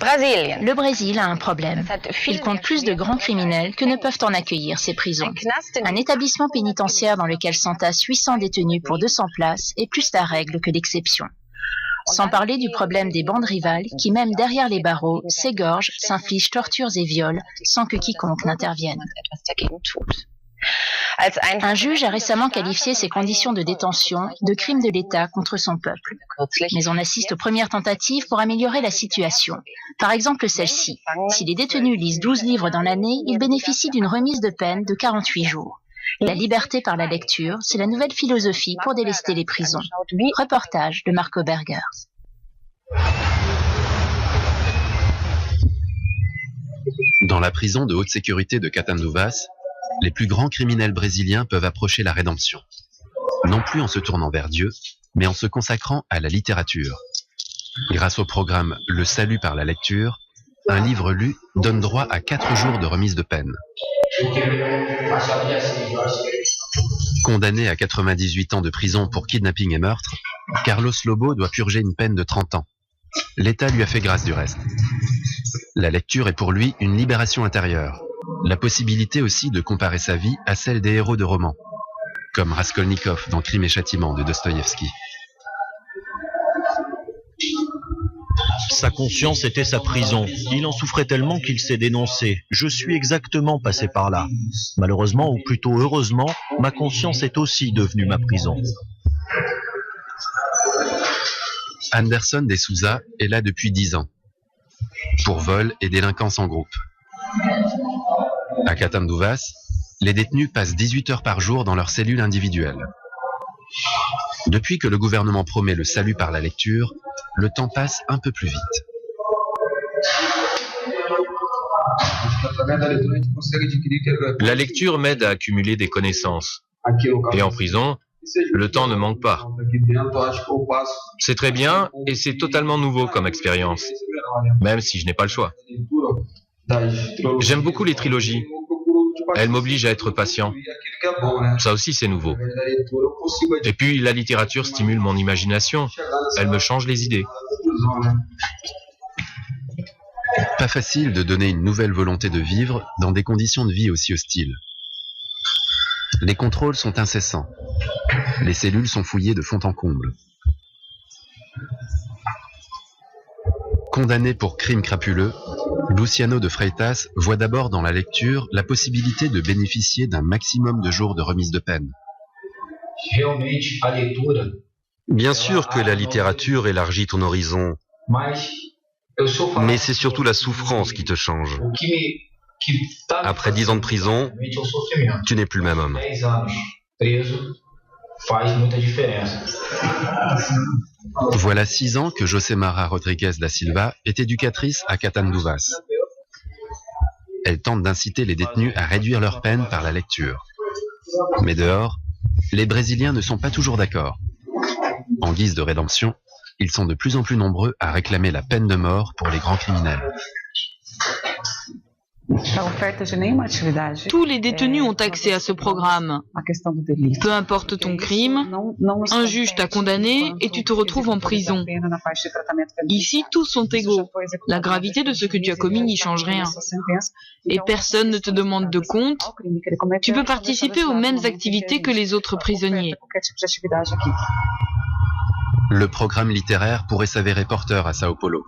Le Brésil a un problème. Il compte plus de grands criminels que ne peuvent en accueillir ces prisons. Un établissement pénitentiaire dans lequel s'entassent 800 détenus pour 200 places est plus la règle que l'exception. Sans parler du problème des bandes rivales qui, même derrière les barreaux, s'égorgent, s'infligent tortures et viols sans que quiconque n'intervienne. Un juge a récemment qualifié ces conditions de détention de crimes de l'État contre son peuple. Mais on assiste aux premières tentatives pour améliorer la situation. Par exemple celle-ci. Si les détenus lisent 12 livres dans l'année, ils bénéficient d'une remise de peine de 48 jours. La liberté par la lecture, c'est la nouvelle philosophie pour délester les prisons. Reportage de Marco Berger. Dans la prison de haute sécurité de Catanduvas, les plus grands criminels brésiliens peuvent approcher la rédemption. Non plus en se tournant vers Dieu, mais en se consacrant à la littérature. Grâce au programme Le Salut par la lecture, un livre lu donne droit à 4 jours de remise de peine. Condamné à 98 ans de prison pour kidnapping et meurtre, Carlos Lobo doit purger une peine de 30 ans. L'État lui a fait grâce du reste. La lecture est pour lui une libération intérieure. La possibilité aussi de comparer sa vie à celle des héros de romans, comme Raskolnikov dans Crime et Châtiment de Dostoïevski. Sa conscience était sa prison. Il en souffrait tellement qu'il s'est dénoncé. Je suis exactement passé par là. Malheureusement, ou plutôt heureusement, ma conscience est aussi devenue ma prison. Anderson de Souza est là depuis 10 ans, pour vol et délinquance en groupe. À Catanduvas, les détenus passent 18 heures par jour dans leur cellule individuelle. Depuis que le gouvernement promet le salut par la lecture, le temps passe un peu plus vite. La lecture m'aide à accumuler des connaissances. Et en prison, le temps ne manque pas. C'est très bien et c'est totalement nouveau comme expérience, même si je n'ai pas le choix. J'aime beaucoup les trilogies. Elles m'obligent à être patient. Ça aussi, c'est nouveau. Et puis, la littérature stimule mon imagination. Elle me change les idées. Pas facile de donner une nouvelle volonté de vivre dans des conditions de vie aussi hostiles. Les contrôles sont incessants. Les cellules sont fouillées de fond en comble. Condamné pour crime crapuleux, Luciano de Freitas voit d'abord dans la lecture la possibilité de bénéficier d'un maximum de jours de remise de peine. Bien sûr que la littérature élargit ton horizon, mais c'est surtout la souffrance qui te change. Après 10 ans de prison, tu n'es plus le même homme. Voilà 6 ans que Josemara Rodrigues da Silva est éducatrice à Catanduvas. Elle tente d'inciter les détenus à réduire leur peine par la lecture. Mais dehors, les Brésiliens ne sont pas toujours d'accord. En guise de rédemption, ils sont de plus en plus nombreux à réclamer la peine de mort pour les grands criminels. Tous les détenus ont accès à ce programme. Peu importe ton crime, un juge t'a condamné et tu te retrouves en prison. Ici, tous sont égaux. La gravité de ce que tu as commis n'y change rien. Et personne ne te demande de compte. Tu peux participer aux mêmes activités que les autres prisonniers. Le programme littéraire pourrait s'avérer porteur à Sao Paulo.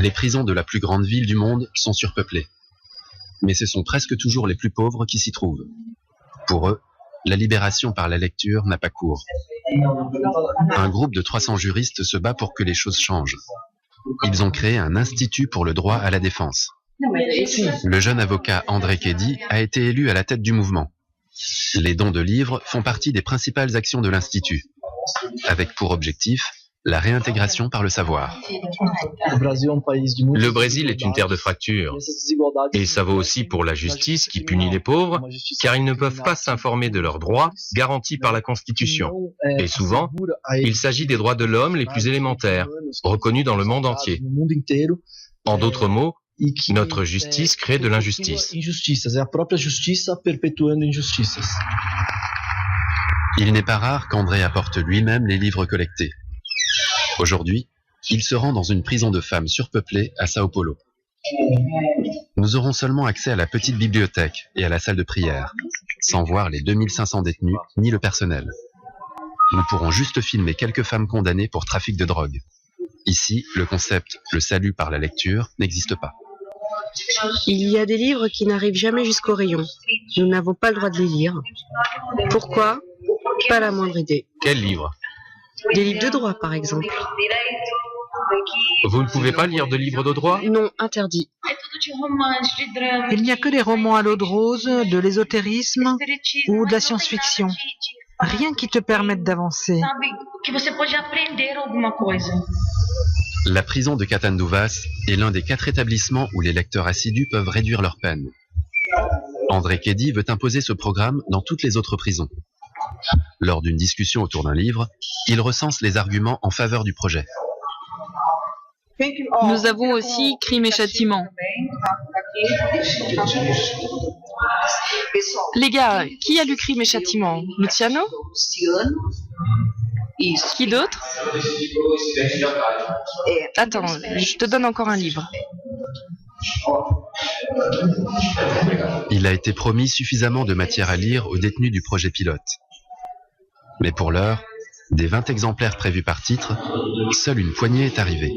Les prisons de la plus grande ville du monde sont surpeuplées. Mais ce sont presque toujours les plus pauvres qui s'y trouvent. Pour eux, la libération par la lecture n'a pas cours. Un groupe de 300 juristes se bat pour que les choses changent. Ils ont créé un institut pour le droit à la défense. Le jeune avocat André Kedi a été élu à la tête du mouvement. Les dons de livres font partie des principales actions de l'institut, avec pour objectif la réintégration par le savoir. Le Brésil est une terre de fractures. Et ça vaut aussi pour la justice qui punit les pauvres, car ils ne peuvent pas s'informer de leurs droits garantis par la Constitution. Et souvent, il s'agit des droits de l'homme les plus élémentaires, reconnus dans le monde entier. En d'autres mots, notre justice crée de l'injustice. Il n'est pas rare qu'André apporte lui-même les livres collectés. Aujourd'hui, il se rend dans une prison de femmes surpeuplée à Sao Paulo. Nous aurons seulement accès à la petite bibliothèque et à la salle de prière, sans voir les 2500 détenus ni le personnel. Nous pourrons juste filmer quelques femmes condamnées pour trafic de drogue. Ici, le concept « le salut par la lecture » n'existe pas. Il y a des livres qui n'arrivent jamais jusqu'au rayon. Nous n'avons pas le droit de les lire. Pourquoi? Pas la moindre idée. Quel livre? Des livres de droit, par exemple. Vous ne pouvez pas lire de livres de droit? Non, interdit. Il n'y a que des romans à l'eau de rose, de l'ésotérisme ou de la science-fiction. Rien qui te permette d'avancer. La prison de Catanduvas est l'un des 4 établissements où les lecteurs assidus peuvent réduire leur peine. André Kedi veut imposer ce programme dans toutes les autres prisons. Lors d'une discussion autour d'un livre, il recense les arguments en faveur du projet. Nous avons aussi Crime et Châtiment. Les gars, qui a lu Crime et Châtiment? Luciano? Qui d'autre? Attends, je te donne encore un livre. Il a été promis suffisamment de matière à lire aux détenus du projet pilote. Mais pour l'heure, des 20 exemplaires prévus par titre, seule une poignée est arrivée.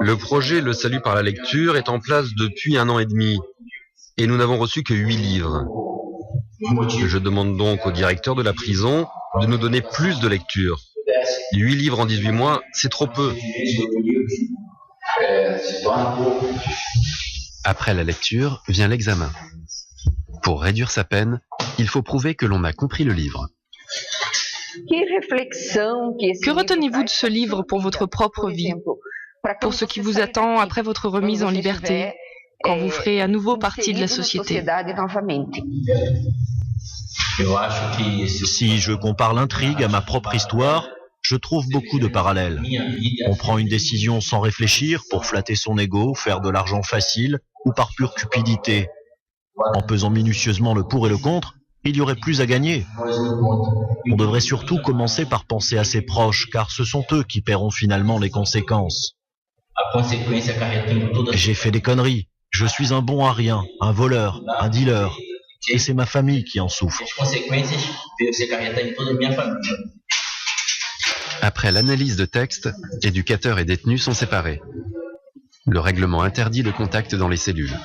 Le projet Le Salut par la lecture est en place depuis 1 an et demi et nous n'avons reçu que 8 livres. Je demande donc au directeur de la prison de nous donner plus de lecture. 8 livres en 18 mois, c'est trop peu. Après la lecture vient l'examen. Pour réduire sa peine, il faut prouver que l'on a compris le livre. Que retenez-vous de ce livre pour votre propre vie, pour ce qui vous attend après votre remise en liberté, quand vous ferez à nouveau partie de la société? Si je compare l'intrigue à ma propre histoire, je trouve beaucoup de parallèles. On prend une décision sans réfléchir pour flatter son ego, faire de l'argent facile ou par pure cupidité. En pesant minutieusement le pour et le contre, il y aurait plus à gagner. On devrait surtout commencer par penser à ses proches, car ce sont eux qui paieront finalement les conséquences. J'ai fait des conneries. Je suis un bon à rien, un voleur, un dealer. Et c'est ma famille qui en souffre. Après l'analyse de texte, éducateurs et détenus sont séparés. Le règlement interdit le contact dans les cellules.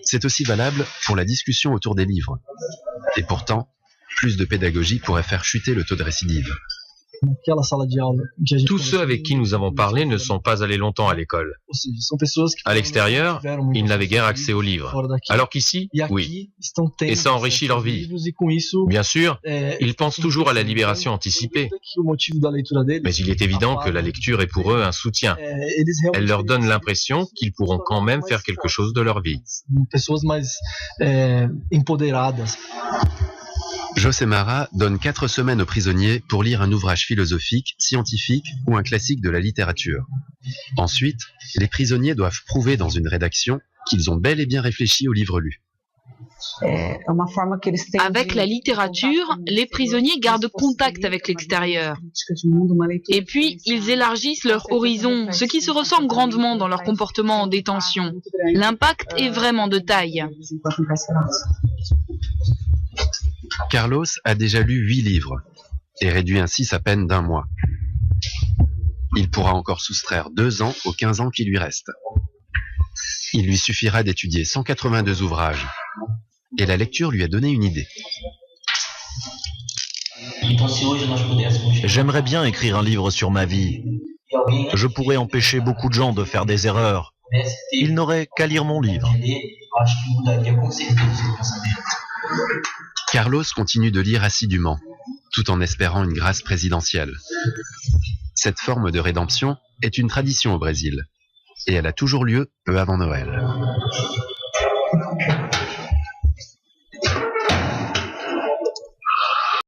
C'est aussi valable pour la discussion autour des livres. Et pourtant, plus de pédagogie pourrait faire chuter le taux de récidive. Tous ceux avec qui nous avons parlé ne sont pas allés longtemps à l'école. À l'extérieur, ils n'avaient guère accès aux livres. Alors qu'ici, oui. Et ça enrichit leur vie. Bien sûr, ils pensent toujours à la libération anticipée. Mais il est évident que la lecture est pour eux un soutien. Elle leur donne l'impression qu'ils pourront quand même faire quelque chose de leur vie. José Mara donne 4 semaines aux prisonniers pour lire un ouvrage philosophique, scientifique ou un classique de la littérature. Ensuite, les prisonniers doivent prouver dans une rédaction qu'ils ont bel et bien réfléchi au livre lu. Avec la littérature, les prisonniers gardent contact avec l'extérieur. Et puis, ils élargissent leur horizon, ce qui se ressent grandement dans leur comportement en détention. L'impact est vraiment de taille. Carlos a déjà lu 8 livres et réduit ainsi sa peine d'1 mois. Il pourra encore soustraire 2 ans aux 15 ans qui lui restent. Il lui suffira d'étudier 182 ouvrages et la lecture lui a donné une idée. J'aimerais bien écrire un livre sur ma vie. Je pourrais empêcher beaucoup de gens de faire des erreurs. Ils n'auraient qu'à lire mon livre. Carlos continue de lire assidûment, tout en espérant une grâce présidentielle. Cette forme de rédemption est une tradition au Brésil, et elle a toujours lieu peu avant Noël.